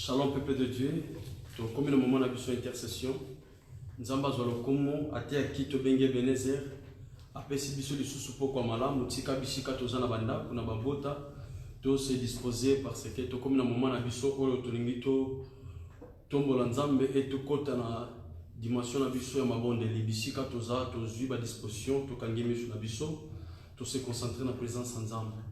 Shalom peuple de Dieu, comme le moment de intercession, nous avons besoin de até aqui to benge Benezer, apesi biso lisusu poko malamu tika bishika tozana banda kuna babota to se disposer parce que to comme le moment na biso oyo to lingito tombola nzambe et to kota na dimension na biso ya mabonde libisika toza to zui ba disposition to kangemi na biso to se concentrer na présence nzambe.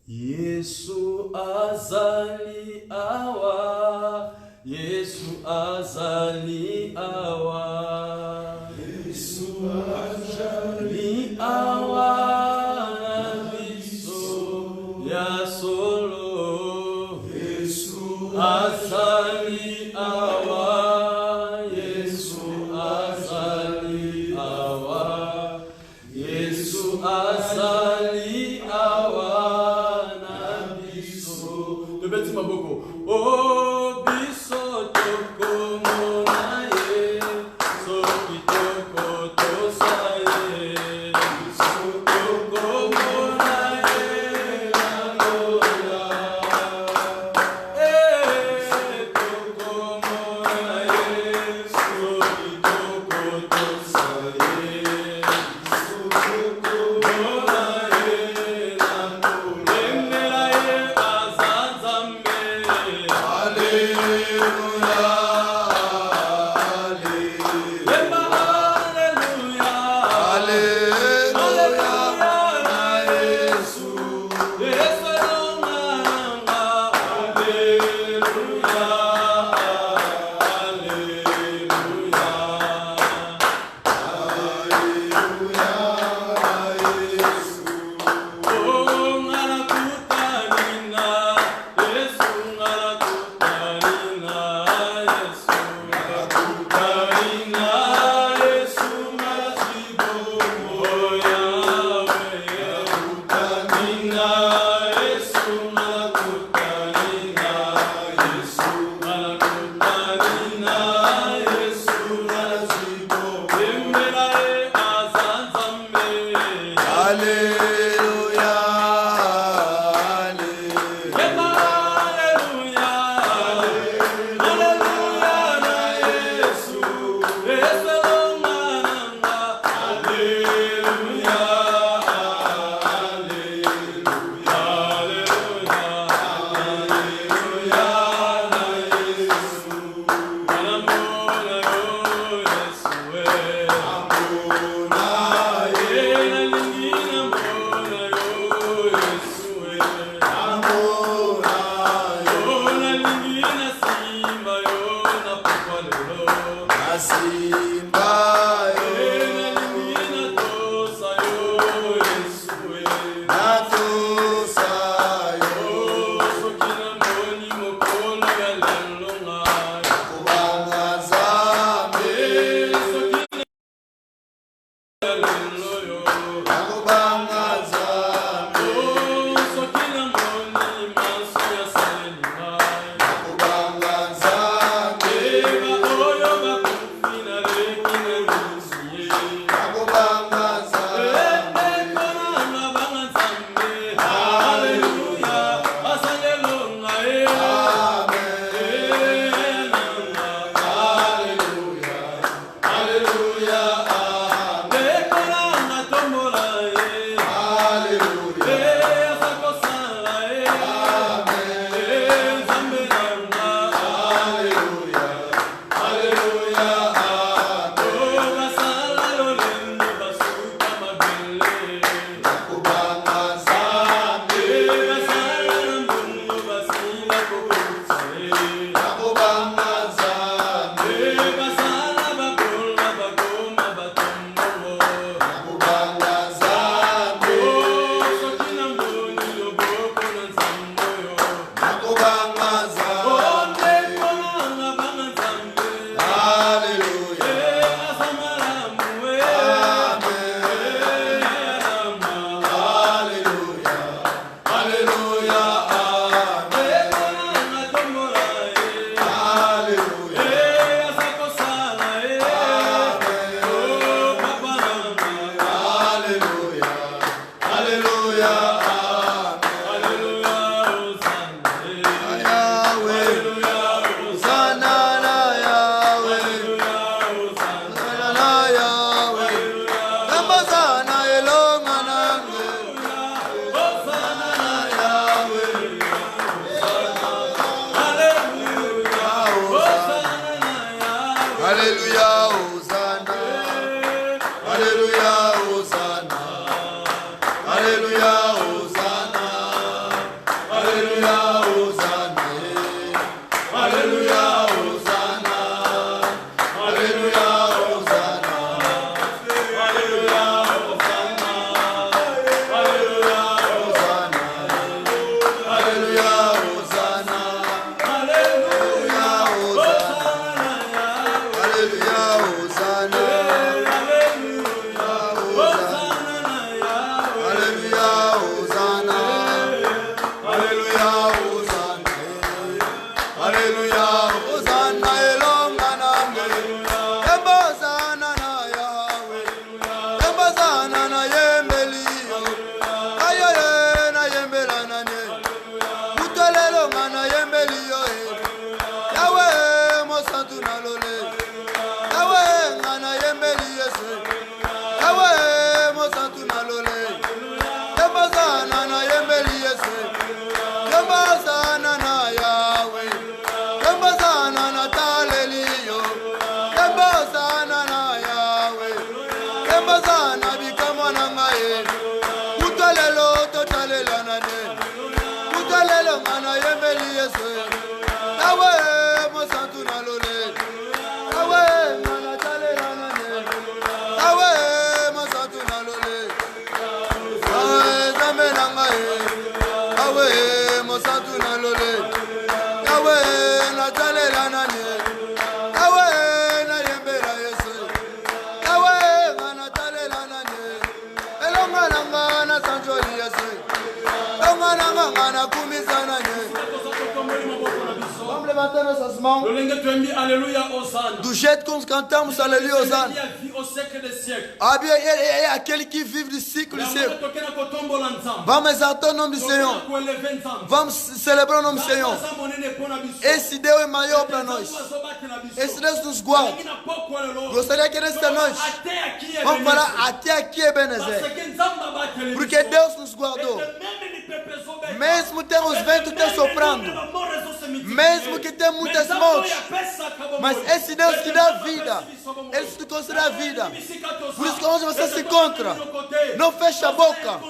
Yesu azali awa, Yesu azali awa, Yesu azali awa, biso ya solo, Yesu azali awa, Yesu azali awa, Yesu azali awa. Oh, biso toko monaye, so kitoko tosaye, biso toko monaye, langoya. Toko monaye, so kitoko tosaye, biso toko monaye, langoya. Hallelujah. Douchette quand cantamos alléluia Hosanna. Aquele que vive do ciclo do céu. Vamos exaltar o nome do Senhor. Vamos celebrar o nome do Senhor. Esse Deus é maior para nós. Esse Deus nos guarda. Gostaria que nesta noite vamos falar até aqui é Ebenezer. Porque Deus nos guardou. Mesmo tem os ventos que estão soprando, mesmo que tem muitas mortes, mas esse Deus que dá vida, Ele te considera vida. Por isso que onde você se encontra, não feche a boca,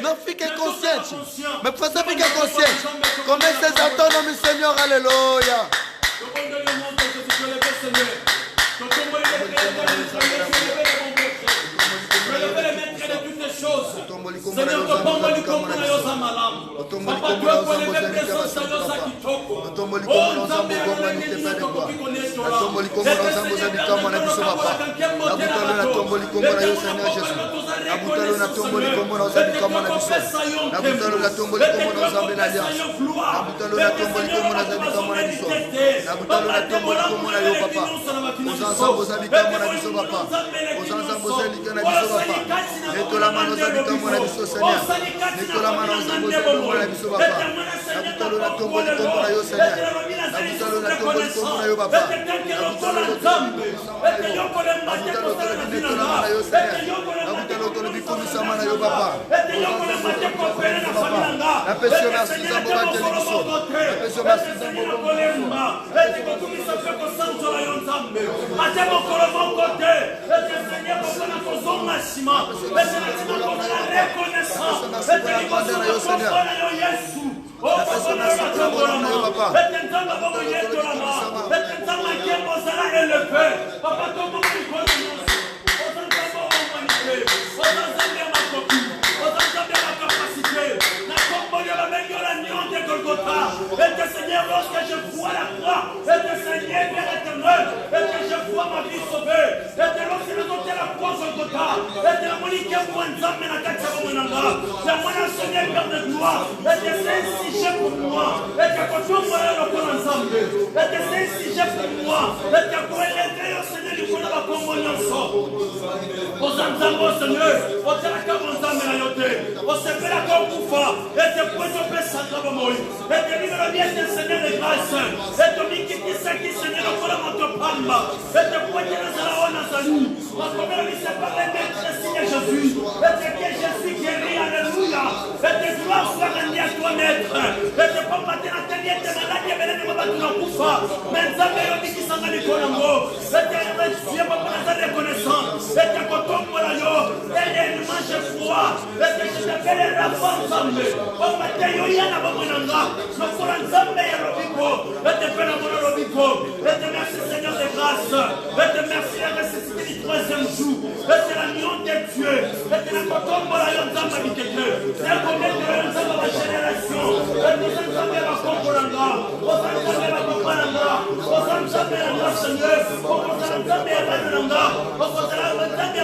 não fique inconsciente, mas você fique consciente. Comece a exaltar o nome do Senhor, aleluia. Seigneur, tomboli comme yoza malamu. Papa, tu as levé présence à yoza kitoko. Oh, Nzambe, elenge nyonso tokoki konetola. Seigneur, lorsque je vois la croix, Seigneur, Père éternel, je vois ma vie sauvée, lorsque je vois la croix sur le côté, la monique à moi, Nzambe na kati ya mwenanga, la mwana Seigneur, Père de gloire, c'est un sujet pour moi, kotombo ya lokola Nzambe, c'est un sujet pour moi, koelete yo Seigneur likolo ba kombo nyonso, ozanzambo Seigneur, otelaka Nzambe na yo te, osepelaka okufa, pointe opesaka bomoi, libero bien Seigneur de grâce, tomikikisaki Seigneur lokola moto pamba, pointe nazala wana zali, makomela misepare maître Seigneur Jésus, que Jésus guérit, alléluia, gloire soit rendue à toi maître, papa te natali ete maladi ebeleni mo bato na kufa, mais Nzambe yo mikisanga likolo yango, remercie papa nazali reconnaissant, kotombola yo, mange froid, je t'appelle la femme Nzambe, papa te yo yana bomwenanga, merci la ressuscité du troisième jour. C'est la nuit de Dieu. C'est la cotombe la yonzamba du Dieu. C'est la commune de la yonzamba de la génération. Nous ensemble la comprendre. Nous ensemble la comprendre. Nous ensemble la Seigneur. Nous ensemble la Bananga. Nous ensemble la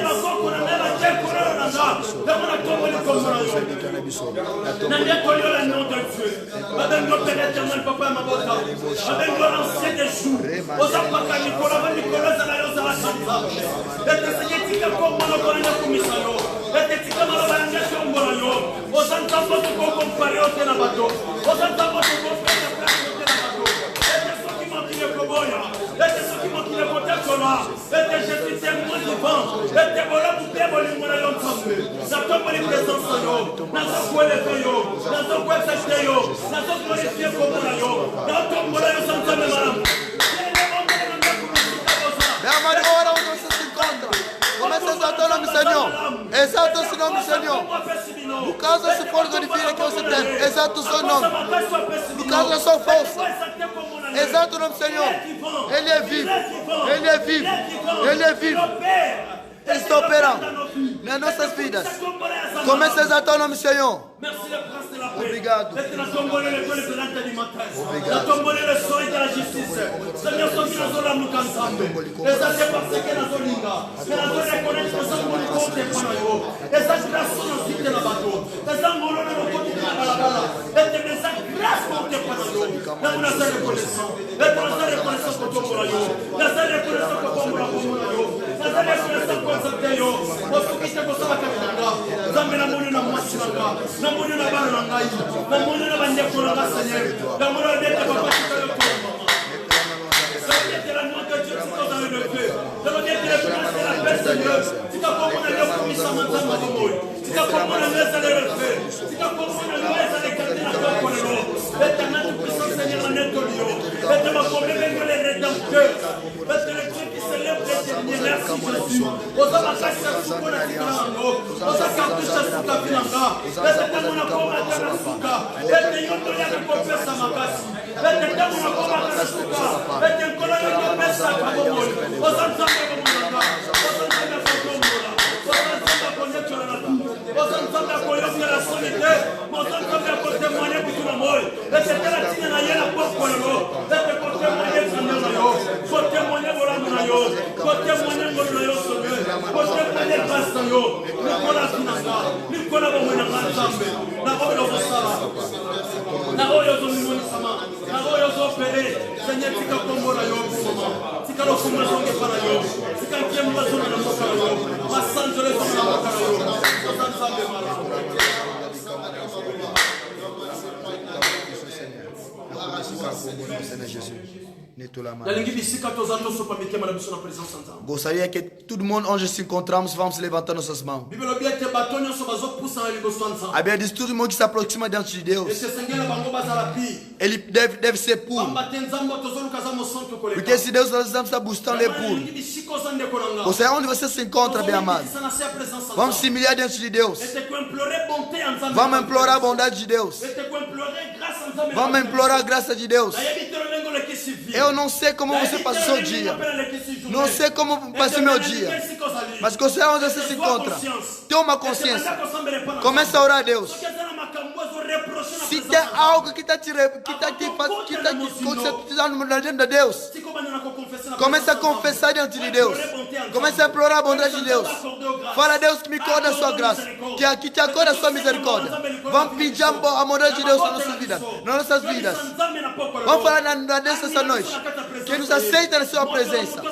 comprendre. La Chekuranga. Dans la tombe de Komborayo. N'ayez le nom de Dieu. Madame le Père éternel, papa et ma bota. Avec l'ancien des jours. Aux apaka Nicolas, Nicolas, à la Yosa, la Santa. Et Seigneur, tu as comme mon opponent commissario. Et tu as mal à la nation Borayo. Aux entendants de comparer au Tenabato. Aux entendants de comparer la place au Tenabato. Et ceux qui m'ont dit le Koboya. Et ceux qui m'ont dit le Kotakola. Et je suis témoin vivant. Et tu es voilà pour faire voler mon ayon tombé. La tombe de présence à yo. Dans un coin de payo. Dans un coin de payo. Dans un coin de payo. Dans un tombe de payo. Sans tomber madame. Começa a exaltar o nome do Senhor. Exalta o seu nome, Senhor. Por causa desse fogo glorifica que você tem. Exalta o seu nome. Por causa da sua força. Exalta o nome do Senhor. Ele é vivo. Ele é vivo. Ele é vivo. Ele está operando nas nossas vidas. Comece a exaltar o nome do Senhor. Obrigado. Gostaria que todo mundo onde se encontramos vamos levantar nossas mãos. A Bíblia diz que todo mundo que se aproxima diante de Deus, ele deve ser puro. Porque se Deus nós estamos buscando é puro. Você onde você se encontra, bem amado? Vamos se humilhar diante de Deus. Vamos implorar a bondade de Deus. Vamos implorar a graça de Deus. Eu não sei como você passou o dia. Não sei como passou o meu dia. Mas você onde você se encontra, tenha uma consciência. Começa a orar a Deus. Se tem algo que está te acontecendo de Deus, começa a confessar diante de Deus. Começa a implorar a bondade de Deus. Fala a Deus que me acorda a sua graça, que te acorda a sua misericórdia. Vamos pedir a bondade de Deus nas nossas vidas. Vamos falar na Deus essa noite, que nos aceita na sua presença.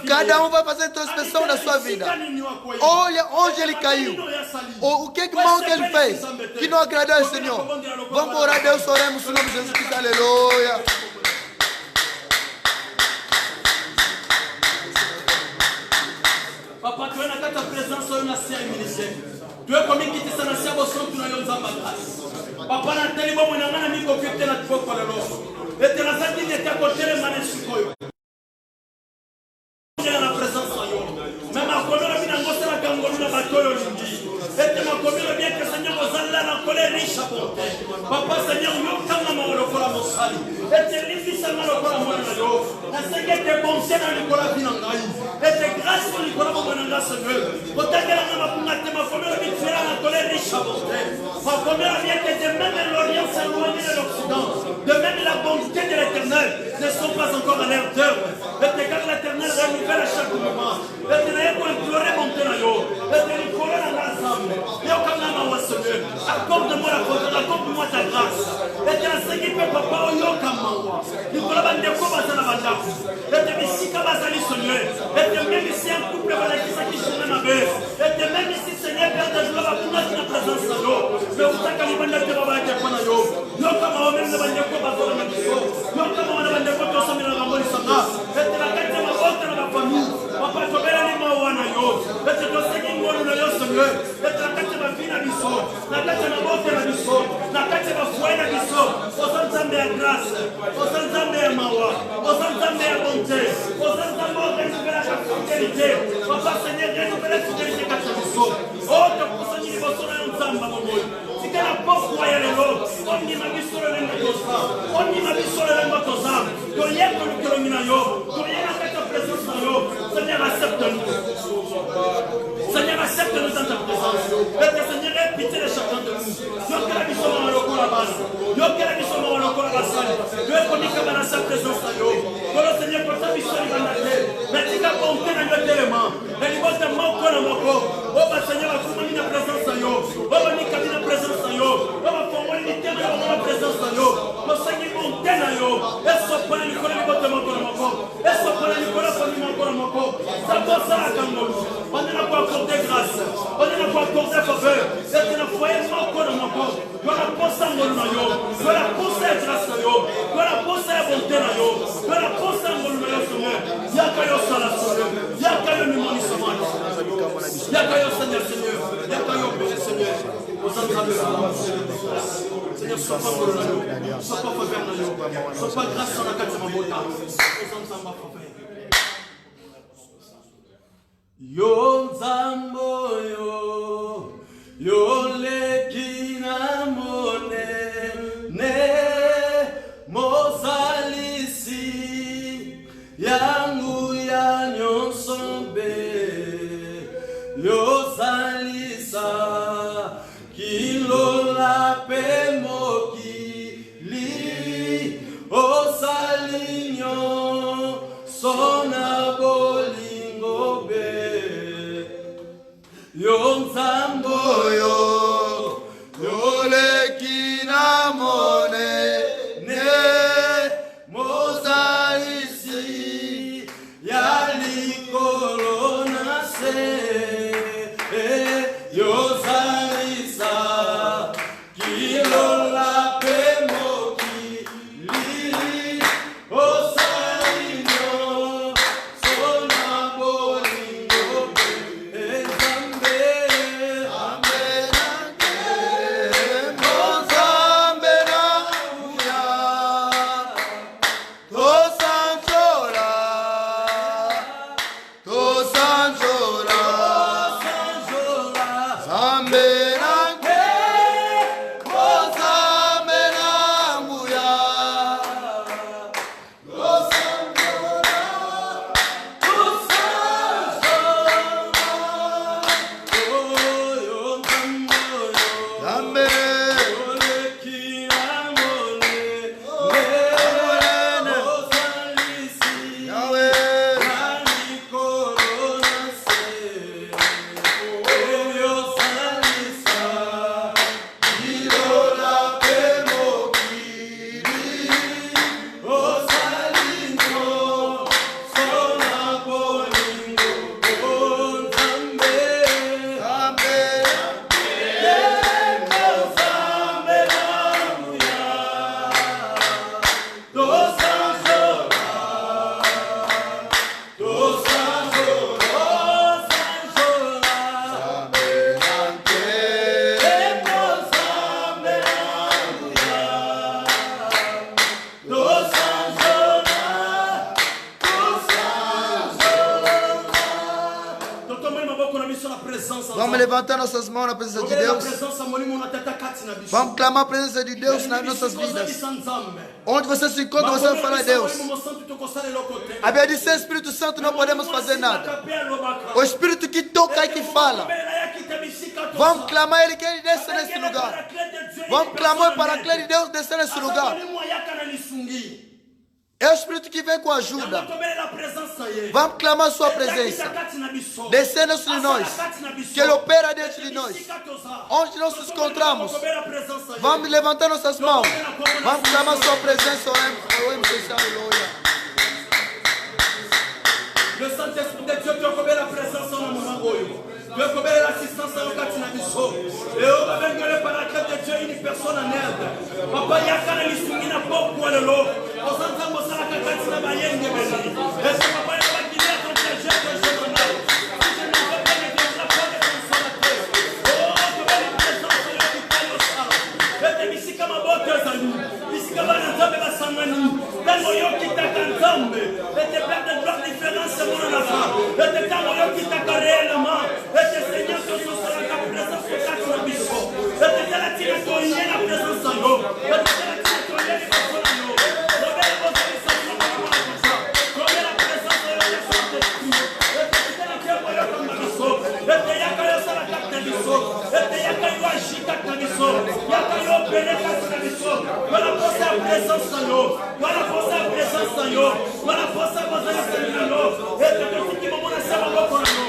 Cada um vai fazer a introspecção da sua vida. Olha onde ele caiu. O que mal que ele fez que não agradou ao Senhor. Vamos orar a Deus, oremos no nome de Jesus Cristo. Aleluia. Papa, tu es dans ta présence, tu es dans ta ministère. Tu es comme qui te s'annonce à vos sons, tu n'as pas de papa, na télé, bon, on a un ami qui est là, tu peux pas le voir. Et tu as la télé, tu as côté les manes sur toi. Tu es dans la présence, même à Kono, la vie n'a pas la Kangolo, la bataille, et tu m'as commis le bien que Seigneur vous a là, la colère riche à bonté. Papa, Seigneur, nous t'en avons le corps à mon sali. Et tu es l'iffice à mon corps à mon sali. nasengi ete bonté na likolo ya bino ngai ete grâce na likolo ya bomoi na ngai Seigneur kotangelanga mapunga te makomela bituela na tole riche à bonté makomela bien que de même l'Orient s'éloigne de l'Occident de même la bonté de l'Éternel ne sont pas encore à leur d'œuvre ete kaka l'Éternel renouvelle à chaque moment ete naye koimplore bonté na yo ete likolo na ngai Nzambe yokanga mawa Seigneur accorde-moi la faveur accorde-moi ta grâce ete nasengi mpe papa oyoka mawa likolo bandeko baza na bandako ete bisika bazali Seigneur ete même ici un couple balakisaki chemin mabe ete même ici Seigneur Père de joie bakungaki na présence na yo mais utaka libanda te babalaki mpo na yo yoka mawa meme na bandeko bazola na biso yoka mawa na bandeko tosomela na bango lisanga ete na kati ya mabota na bafamille papa tobelani mawa na yo ete tosengi ngolu na yo Seigneur ete na kati ya bavi na biso na kati ya mabota na biso na kati ya bafoye na biso oza Nzambe ya grâce oza Nzambe ya mawa oza Nzambe ya bonté oza Nzambe orenouvelaka fidélité papa Seigneur renouvela fidélité kati ya biso o tokusani liboso na yo Nzamba bomoi tikala pokwa ya lelo ondima biso lolenge toza ondima biso lolenge toza toyeba lukelongi na yo toyeba kati ya présence na yo Seigneur accepte-nous Seigneur accepte-nous dans ta présence et Seigneur aie pitié de chacun de nous yokela biso mawa lokola bana yokela biso mawa lokola basali yoekonikama na sa présence na yo kolo Seigneur kota biso libanda te mais tika bonté na yo telema na libota moko na moko o baseigneur bafumami na présence na yo o banikami na présence na yo o bafongoli mitema na bango na présence na yo mosengi bonté na yo esopona likolo libota moko na moko esopona likolo fami moko na moko sakosalaka ngolu ondena koaccorde grâce ondena koaccorde faveur ete na foye moko na moko yola posa ngolu na yo yola posa ya grâce na yo yola posa ya bonté na yo yola posa ngolu na yo Seigneur yaka yo sala Seigneur yaka yo mimonisa mwana yaka yo Seigneur Seigneur yaka yo pere Seigneur osanzabe Seigneur sois pas ngolu na yo sois pas faveur na yo sois pas grâce na kati ya mabota osanzamba faveur yo Nzambo yo leki na monene mozalisi yangu ya nyonso mpe yozalisa kilola mpe mokili osali nyonso na bolingo mpe yo Nzambo yo Vamos levantar nossas mãos na presença de Deus. Vamos clamar a presença de Deus nas nossas vidas. Onde você se encontra, você vai falar a Deus. A Bíblia diz: sem Espírito Santo não podemos fazer nada. O Espírito que toca e que fala. Vamos clamar Ele, que Ele desça nesse lugar. Vamos clamar para a Paraclete de Deus descer nesse lugar. É o Espírito que vem com ajuda. Vamos clamar sua presença. Descer dentro de nós. Que Ele opera dentro de nós. Onde nós nos encontramos. Vamos levantar nossas mãos. Vamos clamar sua presença. Le Saint-Esprit de Dieu, tu as la présence en moment. Tu as l'assistance à l'occasion de Bisso. Et on va venir le Paraclete de Dieu, une personne en aide. Papa, il y a qu'à l'issumina pour quoi le lot. On s'entend pour ça la cacate de Mayenne de Béni. Et ce papa, il va guider ton projet de journal. Si je ne veux pas le la foi de ton salaté. Oh, tu vas la présence de Dieu qui parle au sale. Et tu ici comme un beau cœur à nous. Ici comme un ensemble de Sangani. Dans le yo qui t'a ensemble. Et tu perds de gloire différence de mon enfant. Et tu t'as le yo qui t'a réellement. Et tu Seigneur, tu sois la présence de Katou na Bisso. Et tu t'as la tire ton lien la présence de yo. Et tu t'as la tire ton lien de Bisso na yo. Le bel beau soleil ça nous comme ça. Comme la présence de la Saint-Esprit. Et tu t'as la tire pour yo comme Bisso. Et tu yaka yo sa la carte de Bisso. Et tu yaka yo achi carte de Bisso. Yaka yo bele carte de Bisso. Voilà pour sa présence de yo. Voilà pour sa présence de yo. Voilà pour sa présence de yo. Et tu te dis que mon ça va pour yo.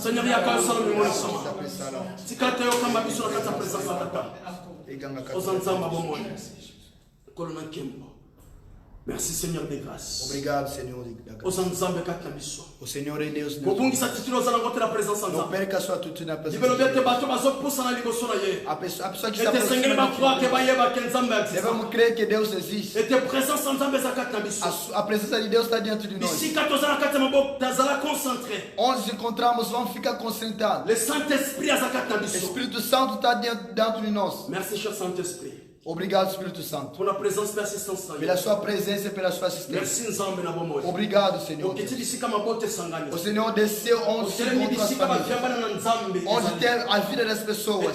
Seigneur, il y a qu'un seul moment de sang. Si quand tu es au camp, tu as ta présence à la table. Aux ensembles, bon monde. Colonel Kembo. Merci Seigneur de grâce. Obrigado, Senhor. Os ensemble katabiso. O Senhor é Deus. Bobungi satitiro za na la présence en Não perca sua atitude na presença. Libelo bete bato bazo pusa na ligoso na ye. A pessoa que está presente ba croire que ba yeba que nzambe existe. Devemos crer que Deus existe. Et tes présences en nzambe za katabiso. A presença de Deus está dentro de nós. Ici quand za na katama bo tazala concentré. Onde nos encontramos, vamos ficar concentrados. Le Saint-Esprit za katabiso. Espírito Santo está dentro de nós. Merci cher Saint-Esprit. Obrigado, Espírito Santo. Por a presença e assistência. Pela sua presença e pela sua assistência. Merci nzambe na bomo. Obrigado, Senhor. Porque te disse kama bote sangani. O Senhor desceu onde se encontra as famílias. Onde tem a vida das pessoas.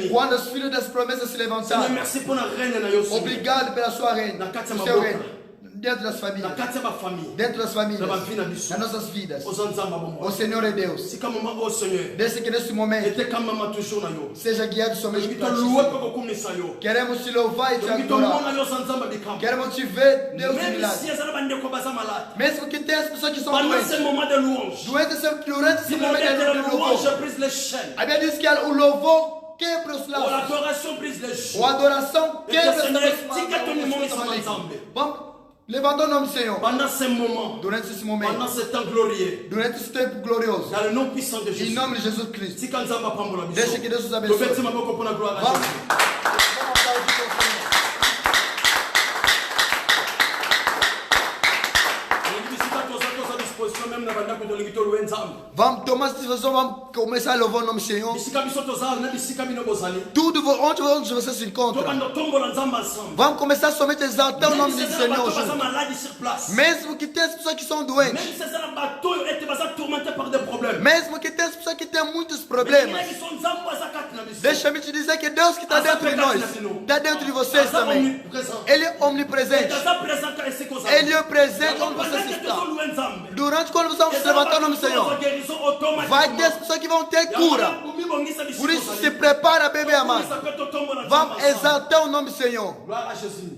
Quando os filhos das promessas se levantaram. Obrigado pela sua reina. Seu reino. Dentro das famílias. Dentro das famílias. Nas nossas vidas. O Senhor é Deus. Desde que nesse momento seja guiado somente por ti. Queremos te louvar e te adorar. Queremos te ver, Deus de milagre. Mesmo que tenha as pessoas que são doentes. Durante esse momento de louvor. A Bíblia diz que o louvor quebra os laços. A adoração quebra os laços. Vamos Levantons nos Seigneur. Pendant ce moment. Durante esse momento. Pendant ce temps glorieux. Durante esse tempo glorioso. Dans le nom puissant de Jésus. Em nome de Jesus Cristo. Si quand Nzamba prend la Deixa que Deus nos abençoe. Vamos aplaudir vamos tomar essa decisão, vamos começar a louvar o nome do Senhor. Tudo onde você se encontra. Vamos começar somente a exaltar o nome do Senhor. Mesmo que tenha as pessoas que são doentes. Mesmo que tenha as pessoas que têm muitos problemas. Deixa-me te dizer que Deus que está dentro de nós, está dentro de vocês também. Ele é omnipresente. Ele é presente onde você está. Durante quando você vai se levantar o nome do Senhor, vai ter as pessoas que vão ter cura. Por isso se prepara, bebê amado. Vamos exaltar o nome do Senhor. Glória a Jesus.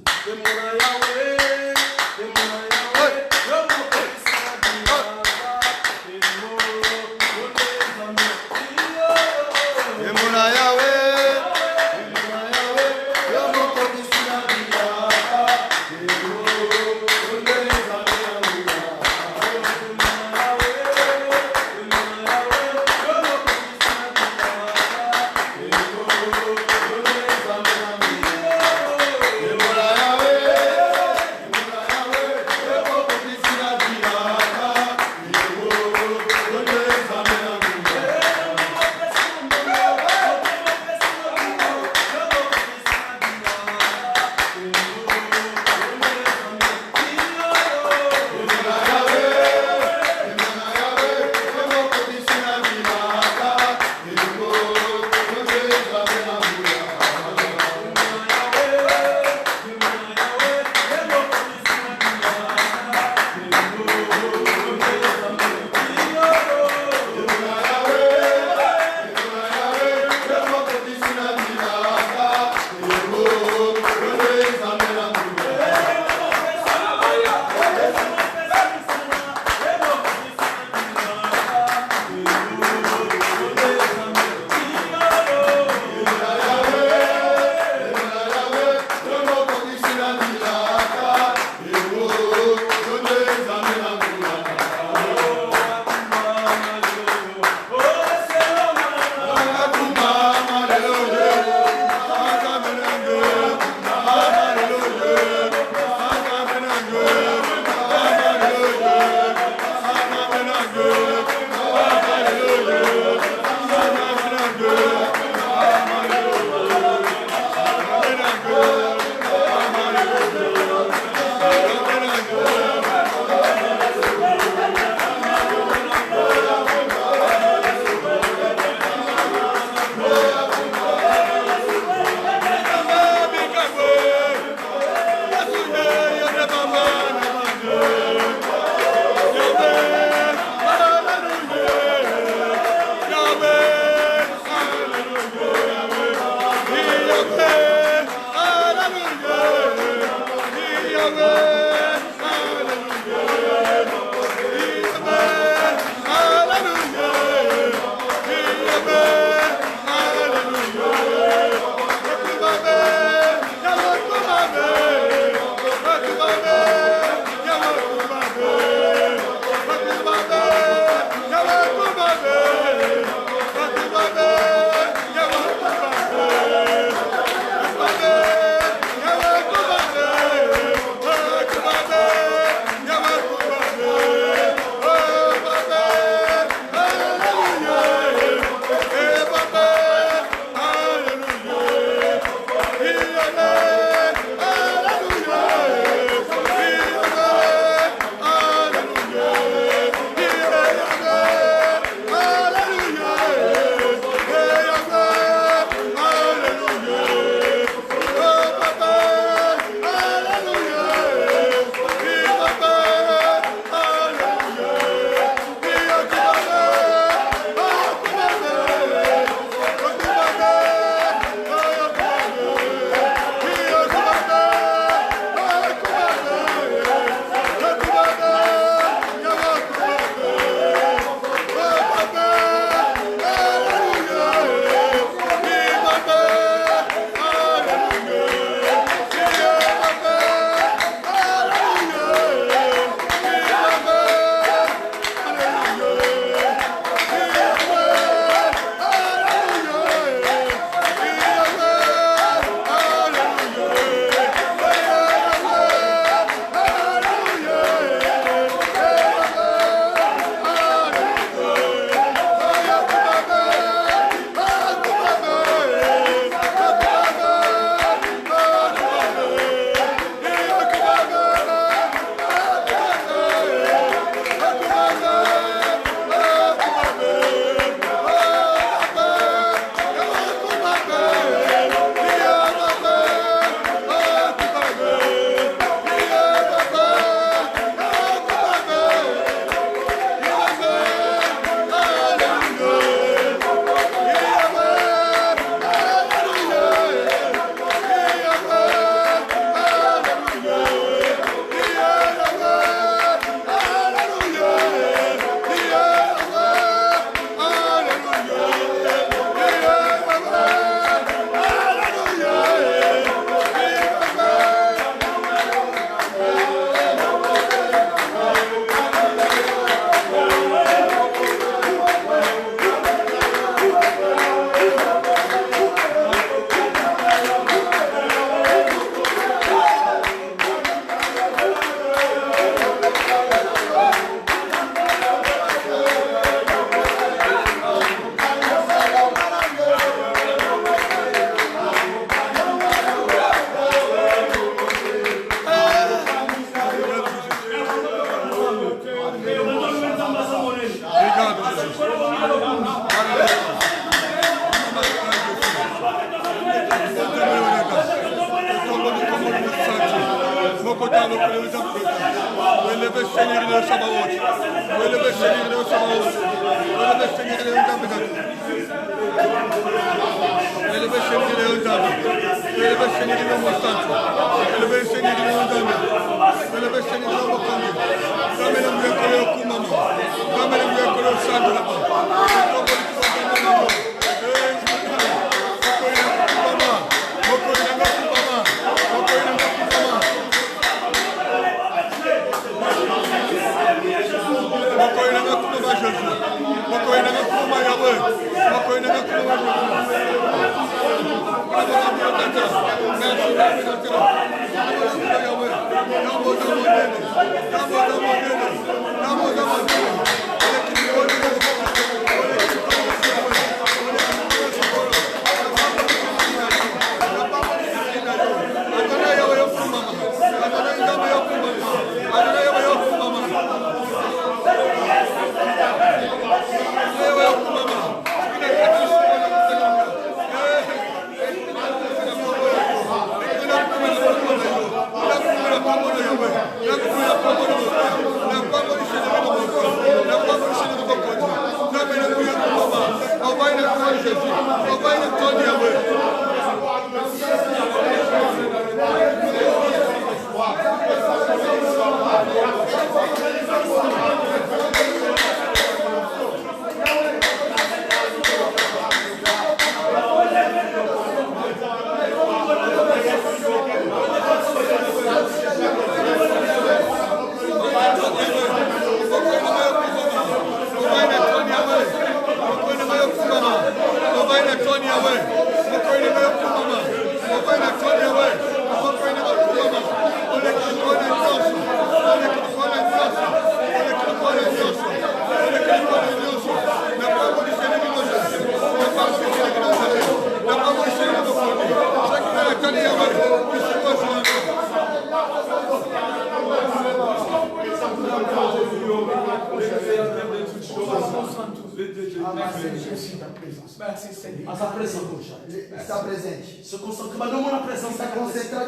Está presente. Se concentrar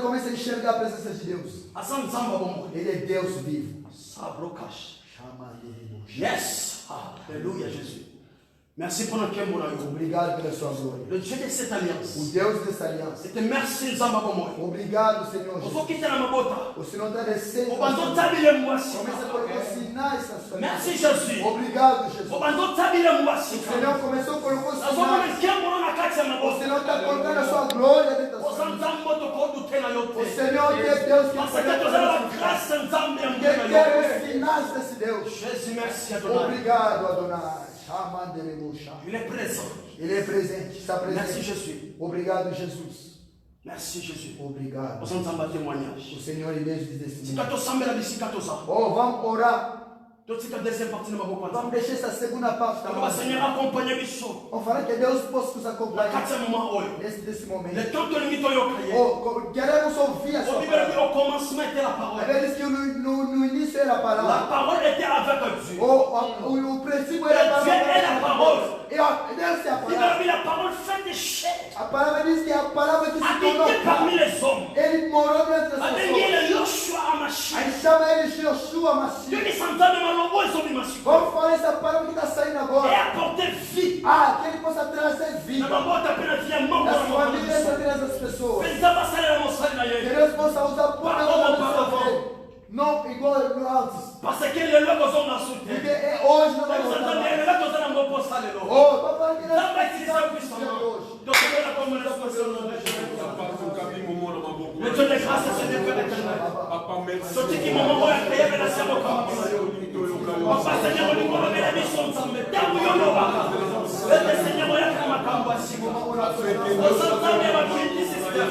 começa a enxergar a presença de Deus. Ele é Deus vivo. Yes. Aleluia, Jesus. Merci pour notre cœur. Obrigado pela sua glória. Le Dieu de cette alliance. O Deus dessa aliança. C'était merci Nzamba pour moi. Obrigado, Senhor Jesus. O Senhor está descendo. Começa a colocar sinais na sua vida. Merci Jesus. Obrigado, Jesus. O Senhor começou a colocar sinais. O Senhor está colocando a sua glória dentro da sua vida. O Senhor é Deus que quer os sinais desse Deus. Jesus, merci Adonai. Obrigado, Adonai. Il est présent. Ele é presente, está presente. Merci Jésus. Obrigado, Jesus. Merci Jésus. Obrigado. O Senhor é Deus diz assim. Oh, vamos orar. Vamos deixar essa segunda parte. Vamos falar que Deus possa nos acompanhar nesse momento. Oh, queremos ouvir a sua palavra. Ele diz que no início era a palavra. La parole était avec Dieu. O princípio era Dieu est la parole. Deus é a palavra. La parole faite chair. A palavra diz que é a palavra que se tornou parmi les hommes. Ele morou dentro das pessoas. Aí chama ele de Yoshua Mashiach. Vamos falar essa palavra que está saindo agora. É apporter vie. Que ele possa trazer vida. Na sua vida e na vida das pessoas. Que Deus possa usar poderosamente. Não igual antes. Parce que le logo sont dans sous terre. Porque hoje não vai voltar. Papai, que Deus vai te dar hoje. Le Dieu de grâce, Seigneur, Père éternel. Sorti qui moment où il a créé la serre au camp. Papa, Seigneur, nous avons la mission de Zambé. Tant que nous avons. Le Seigneur, il a créé ma camp. Nous sommes Zambé, ma communauté sister.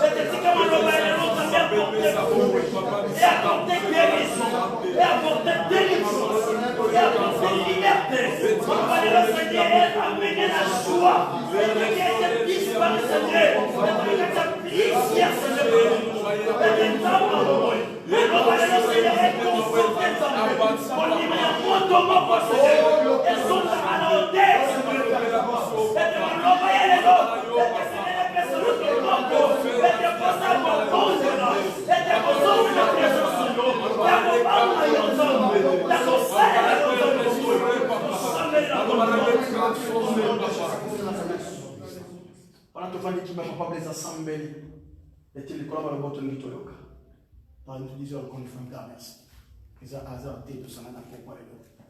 C'est dit que mon homme est l'autre qui a apporté et apporté guérison, et apporté délivrance, et apporté liberté. On va le Seigneur amener la joie. Le Dieu qui a été disparu, Seigneur. Le Dieu qui a été ici, Seigneur. Le temps, on va le Seigneur conforter Zambé. On dit, mais moi, comment Seigneur? Elles sont à la hauteur, Seigneur. Et on va y aller là. Et que c'est les personnes qui ont encore. Et que pour ça, on pose là. Et que pour ça, qui m'a pas les assemblées. Et tu les collabores le botton de Toyoka. Par nous disons qu'on fait un merci. Ils ont hasardé tout ça dans le corps de l'État.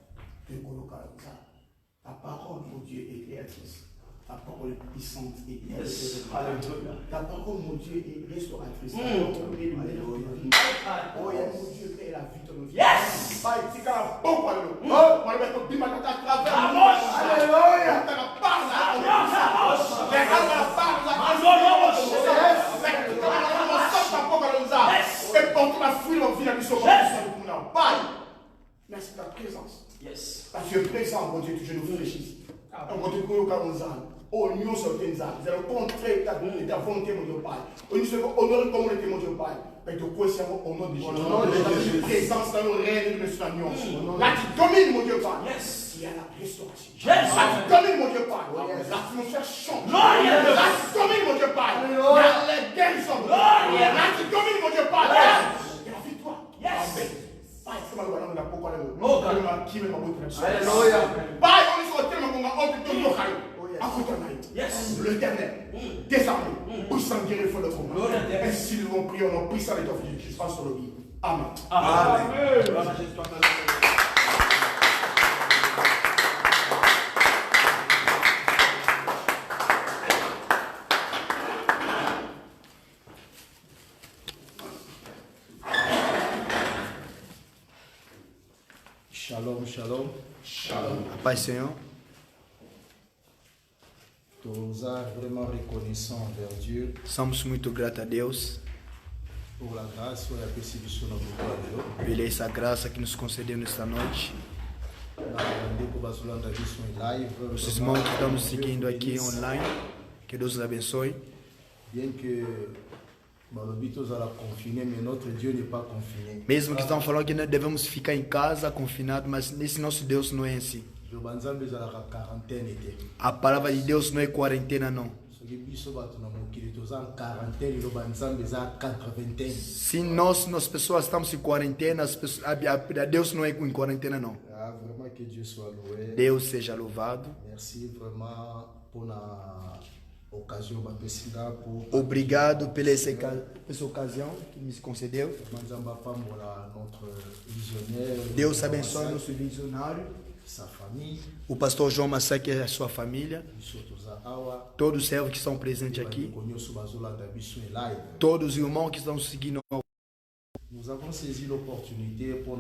Ta parole, mon Dieu, est créatrice. Ta parole est puissante et ta parole, mon Dieu, est restauratrice. Oh, mon Dieu, est la vie de nos vies. Yes! Merci de ta présence. Yes. Parce que tu es présent, mon Dieu, tu nous fléchis. On te connaît comme nous allons. Oh, nous sommes des âmes. Nous allons contrer ta volonté, mon Dieu, Père. Nous sommes honorés comme on était, mon Dieu, Père. Mais tu crois au nom de Jésus. Présence dans nos règnes de notre là, tu domines, mon Dieu, Père. Yes. Il y a la restauration. Yes. Là, tu domines, mon Dieu, Père. L'atmosphère change. Là, tu domines, mon Dieu, Père. Il y a les guérisons. Là, tu domines, mon Dieu, Père. Il y a la victoire. Yes. L'Éternel, désarmé, puissant guérir le fond de combat. Ainsi nous avons prié au nom puissant de ton Fils Jésus sur le vie. Amen. Amen. Shalom, shalom. Shalom. Pai Senhor. Nous sommes vraiment reconnaissants envers Dieu. Somos muito gratos a Deus pour la grâce e a perseguição na boca pela essa graça que nos concedeu nesta noite. Os irmãos que estão nos seguindo aqui online, que Deus os abençoe. Bien que notre Dieu n'est pas confiné. Mesmo que estão falando que nós devemos ficar em casa confinados, mas esse nosso Deus não é assim. A palavra de Deus não é quarentena, não. Se nós pessoas estamos em quarentena, a Deus não é em quarentena, não. Que Dieu soit loué. Deus seja louvado. Merci vraiment pour la occasion. Obrigado pela essa ocasião que me concedeu. Deus abençoe nosso visionário, sa famille, o pastor João Massaque e a sua família, todos os servos que estão presentes aqui, todos os irmãos que estão seguindo. Nous avons saisi l'opportunité pour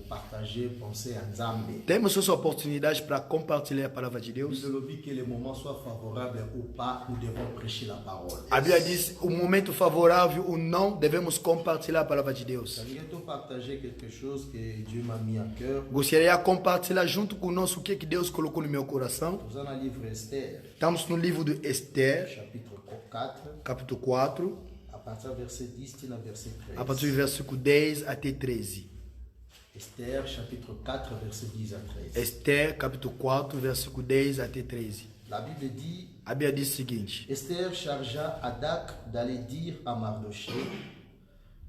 partager, penser à Nzambe. Temos essa oportunidade para compartilhar a palavra de Deus. Que le moment soit favorable ou pas, nous devons prêcher la parole. A Bíblia diz, o momento favorável ou não, devemos compartilhar a palavra de Deus. J'aimerais partager quelque chose que Dieu m'a mis à cœur. Gostaria de compartilhar junto conosco o que Deus colocou no meu coração. Nous sommes dans le livre Esther. Estamos no livro de Esther, chapitre 4. Capítulo 4. A partir do verset 10 e verset 13. A partir do versículo 10 até 13. Esther, chapitre 4, verset 10 à 13. Esther, capítulo 4, versículo 10 até 13. La Bible dit, a Bíblia diz o seguinte: Esther chargea Hadak d'aller dire à Mardoché: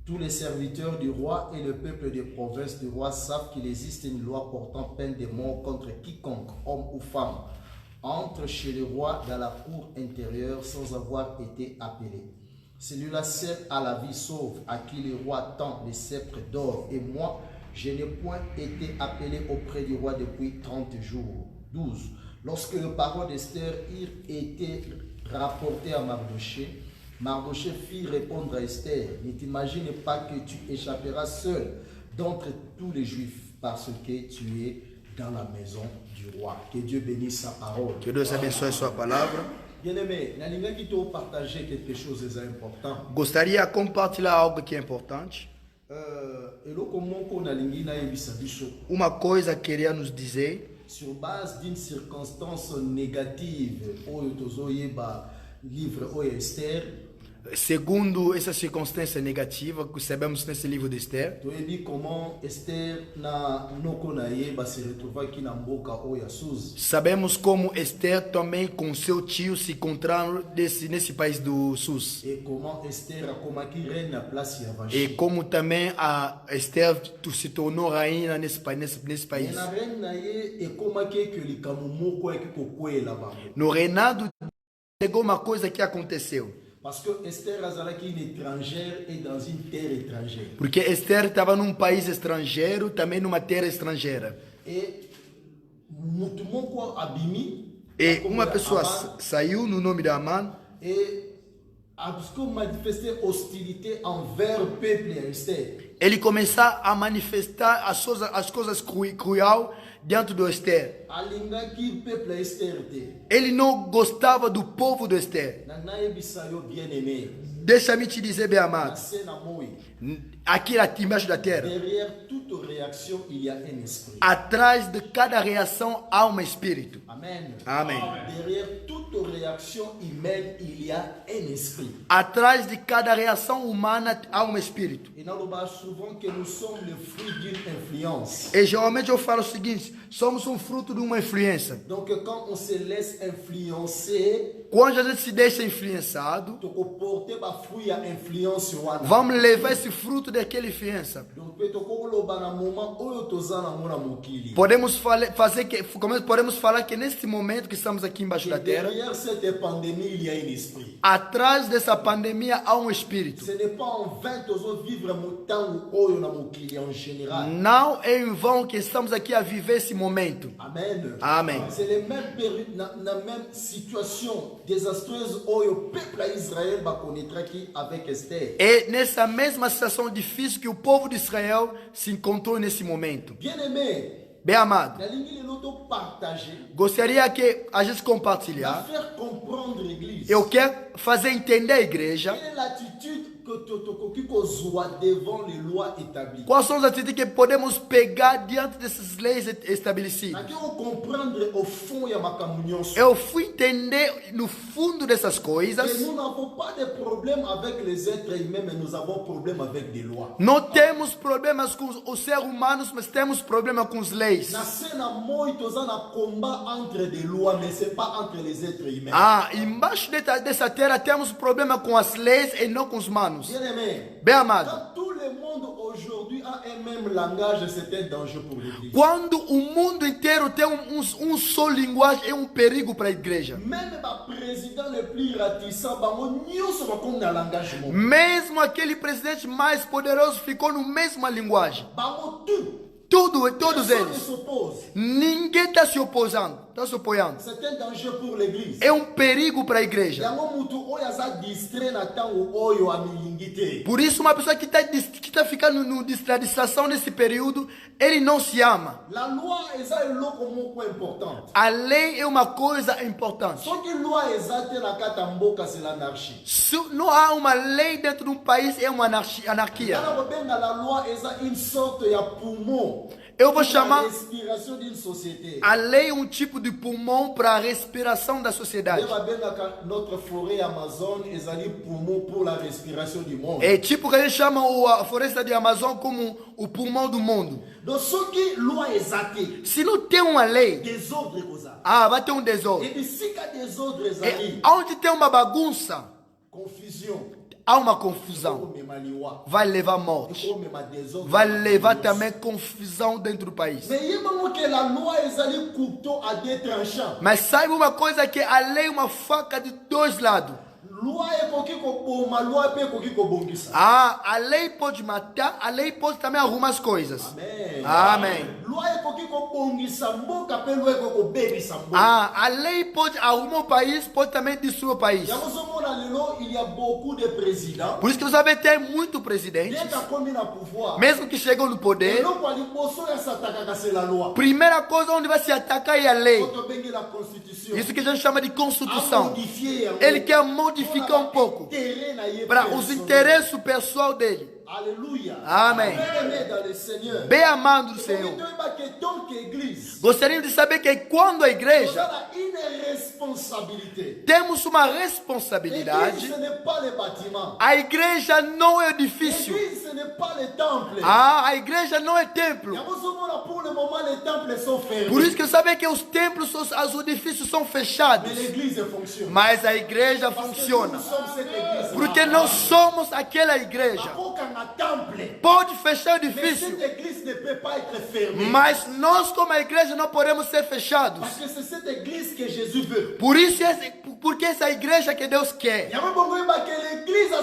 tous les serviteurs du roi et le peuple des provinces du roi savent qu'il existe une loi portant peine de mort contre quiconque, homme ou femme, entre chez le roi dans la cour intérieure sans avoir été appelé. Celui-là seul a la vie sauve, à qui le roi tend le sceptre d'or. Et moi, je n'ai point été appelé auprès du roi depuis 30 jours. 12. Lorsque les paroles d'Esther eurent été rapportées à Mardoché, Mardoché fit répondre à Esther: ne t'imagine pas que tu échapperas seul d'entre tous les Juifs, parce que tu es dans la maison du roi. Que Dieu bénisse sa parole. Que Deus abençoe sua palavra. Bien-aimé, je partager quelque chose d'important. Gostaria de compartilhar algo que é importante. Uma coisa queria nos dizer. Sur base d'une circonstance négative, livre Esther. Segundo essa circunstância negativa que sabemos nesse livro de Esther, sabemos como Esther também com seu tio se encontraram nesse país do Sus. E como também a Esther se tornou rainha nesse país. No reinado chegou uma coisa que aconteceu. Parce que Esther Azalaki, une étrangère, est dans une terre étrangère. Porque Esther estava num país estrangeiro, também numa terra estrangeira. Et Mutumoko Abimi, E uma pessoa saiu no nome de Aman et a manifesté hostilité envers le peuple de Esther. ele começou a manifestar as coisas cruel diante do Esther. Alingaki peuple de Esther te. Ele não gostava do povo de Esther. Nanaye bisayo bien-aimé. Deixa-me te dizer, bem amado, Nasce na moi. aqui embaixo da terra, Derrière toute réaction, il y a un esprit. atrás de cada reação há um espírito. Amen. Amém. Derrière toute réaction humaine, il y a un esprit. Atrás de cada reação humana há um espírito. Et nous parlons souvent que nous sommes le fruit d'une influence. E geralmente eu falo o seguinte: somos um fruto de uma influência. Donc quand on se laisse influencer, Quando a gente se deixa influenciado, tu peux porter ba fruit à influence wana. vamos levar esse fruto daquela influência. Donc tu peux loba na moment oyo tozana mona mokili. Podemos falar que neste momento que estamos aqui embaixo da terra, Derrière cette pandémie, il y a un esprit. atrás dessa pandemia há um espírito. Ce n'est pas en vain tozo vivre mo tango oyo na mokili en général. Não é em vão que estamos aqui a viver esse momento. Amen. Amém. C'est les mêmes périodes, na même situation désastreuse oyo peuple à Israël va connaître qui avec Esther. É nessa mesma situação difícil que o povo de Israel se encontrou nesse momento. Bien-aimé, Bem amado, la ligne l'auto partager, gostaria que a gente à compartilhar. faire comprendre l'église. Eu quero fazer entender a igreja Quelle est l'attitude que tu as devant les lois établies? quais são as atitudes que podemos pegar diante dessas leis estabelecidas. Je veux comprendre au fond, il y a ma communion. Eu fui entender no fundo dessas Et coisas. nous n'avons pas de problème avec les êtres humains, mais nous avons problème avec des lois. Não temos problemas com os seres humanos, mas temos problema com as leis. Na scène moi, tous un combat entre des lois, mais c'est pas entre les êtres humains. Ah, embaixo dessa terra temos problema com as leis e não com os humanos. Bien aimé, Bem amado, quand tout le monde aujourd'hui a un même langage, c'est un danger pour l'église. quando o mundo inteiro tem só linguagem, é um perigo para a igreja. Même le président le plus ratissant, nous sommes comme dans le langage. Mesmo aquele presidente mais poderoso ficou na mesma linguagem. Todos eles. Ninguém está se oposando. Está se apoiando. C'est un danger pour l'église. É um perigo para a igreja. Por isso, uma pessoa que está ficando na distração nesse período, ele não se ama. A lei é uma coisa importante. Se não há uma lei dentro de um país, é uma anarquia. Eu vou chamar a lei um tipo de pulmão para a respiração da sociedade. Notre forêt Amazon est un poumon pour la respiration du monde. É tipo que a gente chama a floresta de Amazon como o pulmão do mundo. Donc ce qui loi exatée, se não tem uma lei, désordre causa. Vai ter um desordem. Et si que désordre E onde tem uma bagunça, confusion, há uma confusão. Vai levar morte. Vai levar também confusão dentro do país. Mas saiba uma coisa, que a lei é uma faca de dois lados. A lei pode matar, a lei pode também arrumar as coisas. Amém. A lei pode arrumar o país, pode também destruir o país. Por isso que você vai ter muito presidente, mesmo que chegam no poder, primeira coisa onde vai se atacar é a lei. Isso que a gente chama de Constituição. Ele quer modificar um pouco para os interesses pessoal dele. Aleluia. Amém. Bem amado do Senhor. Gostaria de saber que quando a igreja temos uma responsabilidade, a igreja não é edifício. A igreja não é templo. Por isso que sabe que os templos, os edifícios são fechados, mas a igreja funciona. Porque nós somos aquela igreja. Pode fechar o edifício, mas nós como a igreja não podemos ser fechados. Porque essa igreja que Deus quer. L'église a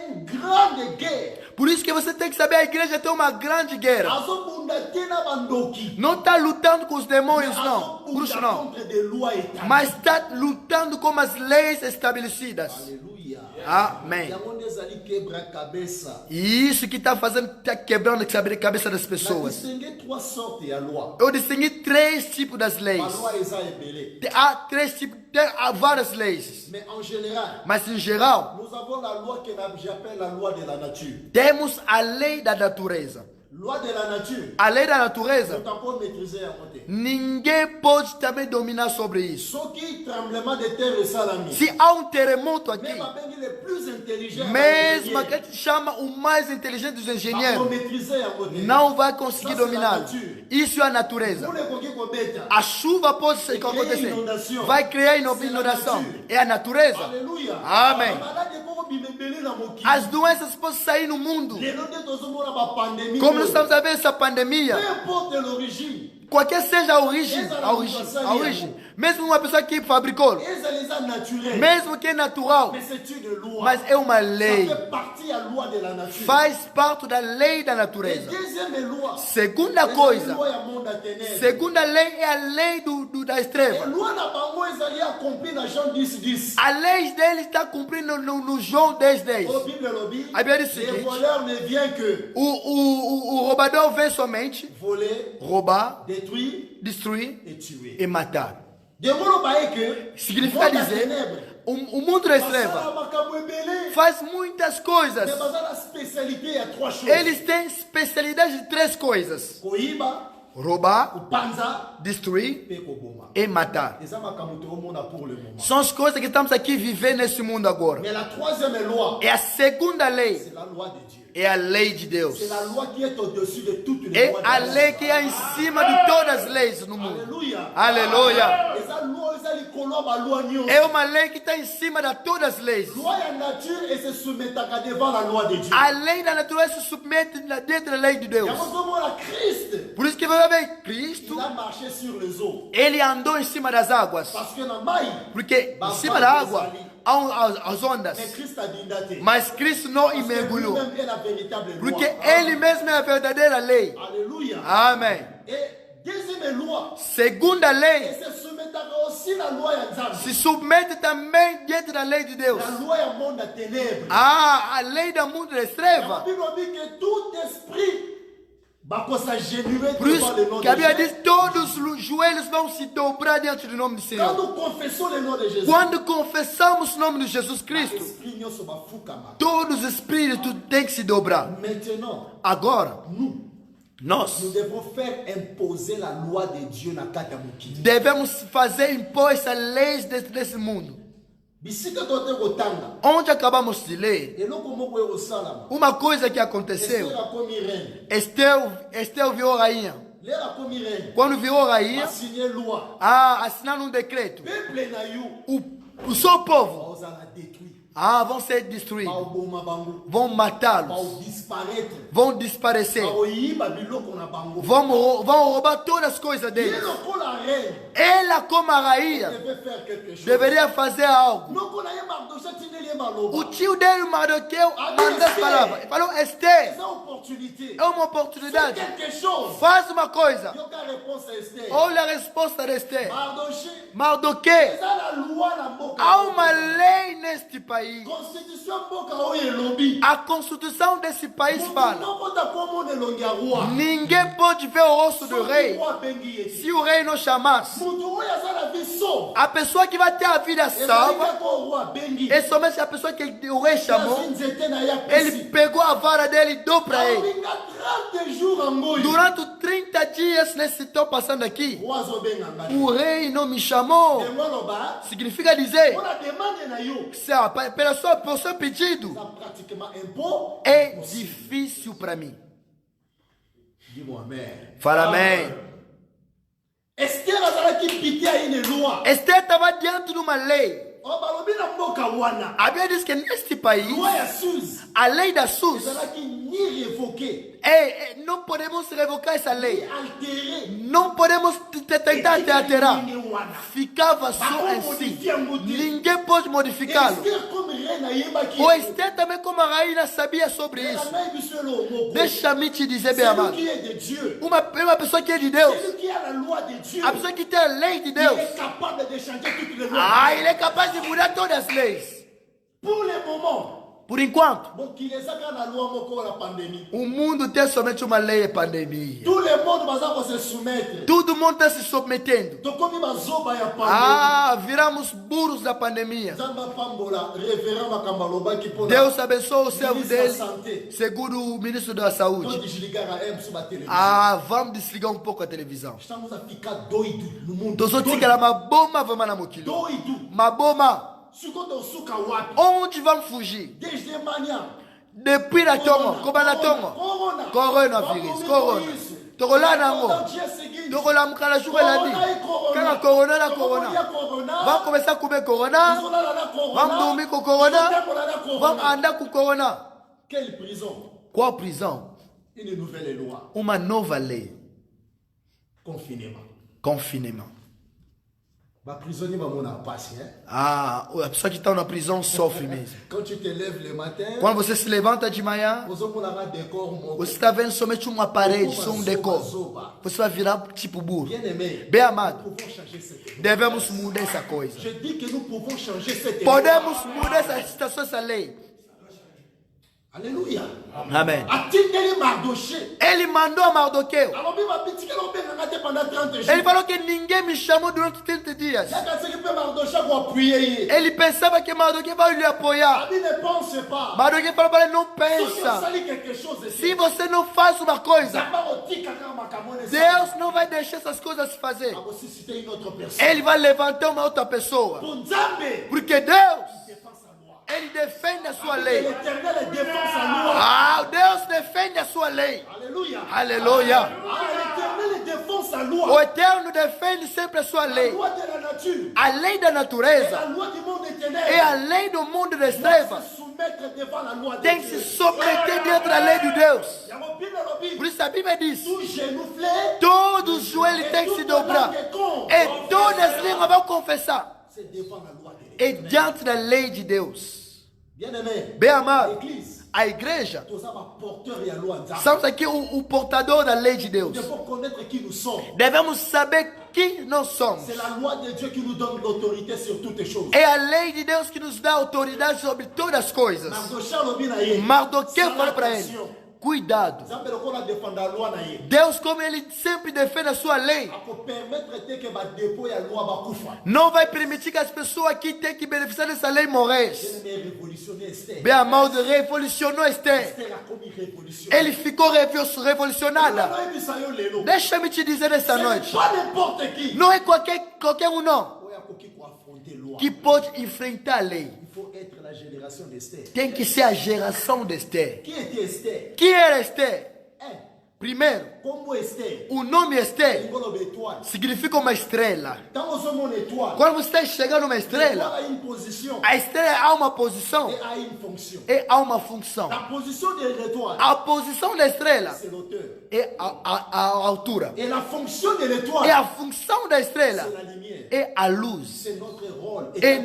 une grande guerre. Por isso que você tem que saber, a igreja tem uma grande guerra. Não está lutando com os demônios, não. Bruxo, não. Mas está lutando com as leis estabelecidas. Aleluia. Amém. E isso que está fazendo, está quebrando a cabeça das pessoas. Eu distingui 3 tipos das leis. Há 3 tipos, há várias leis. Mas em geral, nous avons la loi que j'appelle la loi de la nature. Temos a lei da natureza. Loi de la nature. A lei da natureza. Não pode maîtriser a côté. Ninguém pode também dominar sobre isso. Só que tremblement de terre salami. Se há um terremoto aqui, mesmo a gente chama o mais inteligente dos engenheiros, não vai conseguir dominar. Isso é a natureza. A chuva pode acontecer, vai criar inundação. É a natureza. Amém. As doenças podem sair no mundo. Como nós estamos a ver essa pandemia, qualquer seja a origem, mesmo uma pessoa que fabricou, mesmo que é natural, mas é uma lei, faz parte da lei da natureza. Segunda coisa, segunda lei é a lei das trevas. A lei dele está cumprindo no João 10:10. A Bíblia diz o seguinte: o roubador vem somente roubar, destruir e matar. Significa dizer, o mundo das trevas faz muitas coisas. Eles têm especialidade de 3 coisas: roubar, destruir e matar. São as coisas que estamos aqui vivendo nesse mundo agora. E a segunda lei é a lei de Deus. É a lei que é em cima de todas as leis no mundo. Aleluia. É uma lei que está em cima de todas as leis. A lei da natureza se submete dentro da lei de Deus. Por isso que você vê Cristo, ele andou em cima das águas. Porque em cima da água há as ondas. Mas Cristo não mergulhou. Porque ele mesmo é a verdadeira lei. Amém. Segunda lei se submete também dentro da lei de Deus. A lei do mundo das trevas. Por isso que a Bíblia diz: todos os joelhos vão se dobrar diante do nome do Senhor. Quando confessamos o nome de Jesus Cristo, todos os espíritos têm que se dobrar. Agora, nós devemos fazer impor essa lei desse mundo. Onde acabamos de ler, uma coisa que aconteceu: Esther virou rainha. Quando virou rainha, assinaram um decreto: o seu povo vão ser destruídos, vão matá-los, vão desaparecer, vão roubar todas as coisas deles. Ela, como a rainha, deveria fazer algo. O tio dele, Mardoqueu, mandou as palavras. Ele falou: Esther, é uma oportunidade, faz uma coisa. Olha a resposta de Esther: Mardoqueu, há uma lei neste país. A Constituição desse país fala: ninguém pode ver o rosto do rei se o rei não chamasse. A pessoa que vai ter a vida salva é somente a pessoa que o rei chamou. Ele pegou a vara dele e deu para ele. Durante 30 dias nesse estou passando aqui, o rei não me chamou. Significa dizer, pelo seu pedido, é difícil para mim. Fala amém. Esther estava diante de uma lei. A Bíblia diz que neste país, a lei da SUS não podemos revocar essa lei. Altérer. Não podemos tentar te alterar. Ficava só assim. Ninguém pode modificá-lo. O Esther também, como a rainha, sabia sobre isso. Deixa-me te dizer, bem amado. Uma pessoa que é de Deus. A pessoa que tem a lei de Deus. Ele é capaz de mudar todas as leis. Por enquanto, o mundo tem somente uma lei de pandemia. Todo mundo está se submetendo. Viramos burros da pandemia. Deus abençoe o servo dele, segundo o ministro da Saúde. Vamos desligar um pouco a televisão. Estamos a ficar doidos no mundo. Uma bomba. Onde vamos fugir? Desde manhã. Depuis la tongo, como na tongo. Coronavírus, corona. Togola nango. Togola mukala jour eladi. Kaka corona na corona. Vamos começar a comer corona. Vamos dormir com corona. Vamos andar com corona. Quelle prison? Qual prisão? Une nouvelle loi. Uma nova lei. Confinement. A pessoa que está na prisão sofre mesmo. Quand tu te lèves le matin, quando você se levanta de manhã, você está vendo somente uma parede, só um decor. Você vai virar tipo burro. Bem amado, devemos mudar essa coisa. Podemos mudar essa situação, essa lei. Aleluia. Amém. Ele mandou a Mardoqueu. Ele falou que ninguém me chamou durante 30 dias. Ele pensava que Mardoqueu vai lhe apoiar. Mardoqueu falou para ele: não pensa. Se você não faz uma coisa, Deus não vai deixar essas coisas se fazer. Ele vai levantar uma outra pessoa. Porque Deus, Ele defende a sua lei. Deus defende a sua lei. Aleluia. O Eterno defende sempre a sua lei. A lei da natureza e a lei do mundo das trevas tem que se submeter dentro da lei de Deus. Por isso a Bíblia diz: todos os joelhos têm que se dobrar e todas as línguas vão confessar. E diante da lei de Deus. Bem amado, a igreja, somos aqui o portador da lei de Deus. Devemos saber quem nós somos. É a lei de Deus que nos dá autoridade sobre todas as coisas. Mardoqueu falou para ele: cuidado. Deus, como Ele sempre defende a sua lei, não vai permitir que as pessoas aqui tenham que beneficiar dessa lei morressem. Bem amado, revolucionou Esther. Ele ficou revolucionada. Deixa-me te dizer esta noite: não é qualquer um não que pode enfrentar a lei. Tem que ser a geração de Esther. Quem era Esther? Primeiro, o nome Esther significa uma estrela. Quando você está chegando numa estrela, a estrela há uma posição e há uma função. A posição da estrela é a altura. E a função da estrela é a luz. E